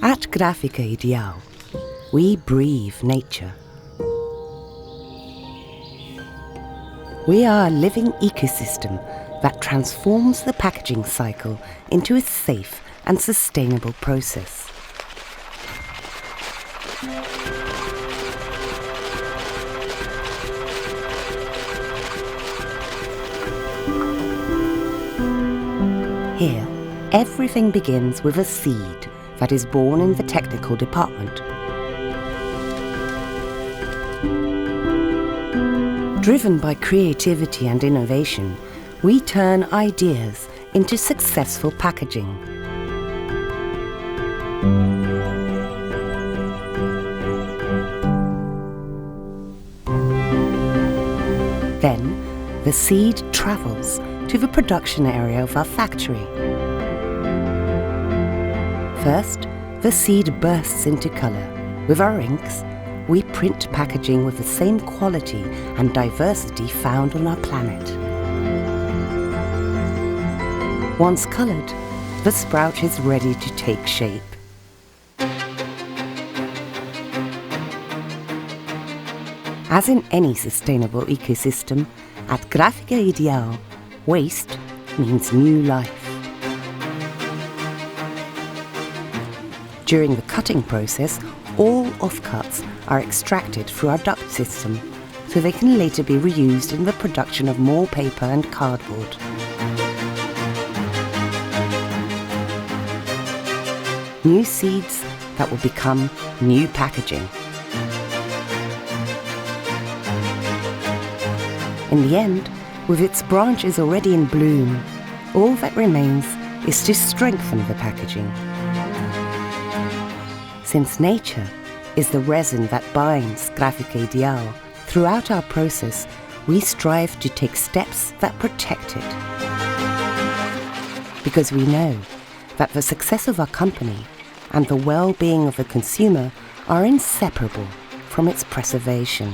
At Gráfica Ideal, we breathe nature. We are a living ecosystem that transforms the packaging cycle into a safe and sustainable process. Here, everything begins with a seed that is born in the technical department. Driven by creativity and innovation, we turn ideas into successful packaging. Then, the seed travels to the production area of our factory. First, the seed bursts into colour. With our inks, we print packaging with the same quality and diversity found on our planet. Once coloured, the sprout is ready to take shape. As in any sustainable ecosystem, at Gráfica Ideal, waste means new life. During the cutting process, all offcuts are extracted through our duct system, so they can later be reused in the production of more paper and cardboard. New seeds that will become new packaging. In the end, with its branches already in bloom, all that remains is to strengthen the packaging. Since nature is the resin that binds Gráfica Ideal, throughout our process, we strive to take steps that protect it. Because we know that the success of our company and the well-being of the consumer are inseparable from its preservation.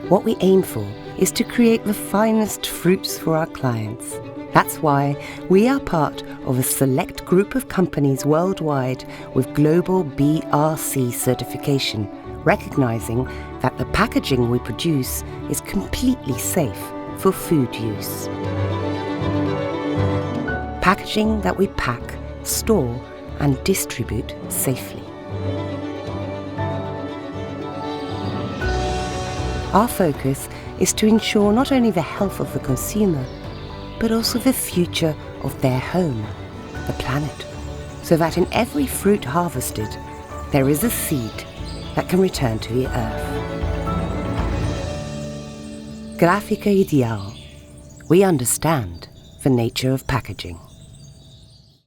What we aim for is to create the finest fruits for our clients. That's why we are part of a select group of companies worldwide with global BRC certification, recognizing that the packaging we produce is completely safe for food use. Packaging that we pack, store, and distribute safely. Our focus is to ensure not only the health of the consumer, but also the future of their home, the planet, so that in every fruit harvested, there is a seed that can return to the earth. Gráfica Ideal. We understand the nature of packaging.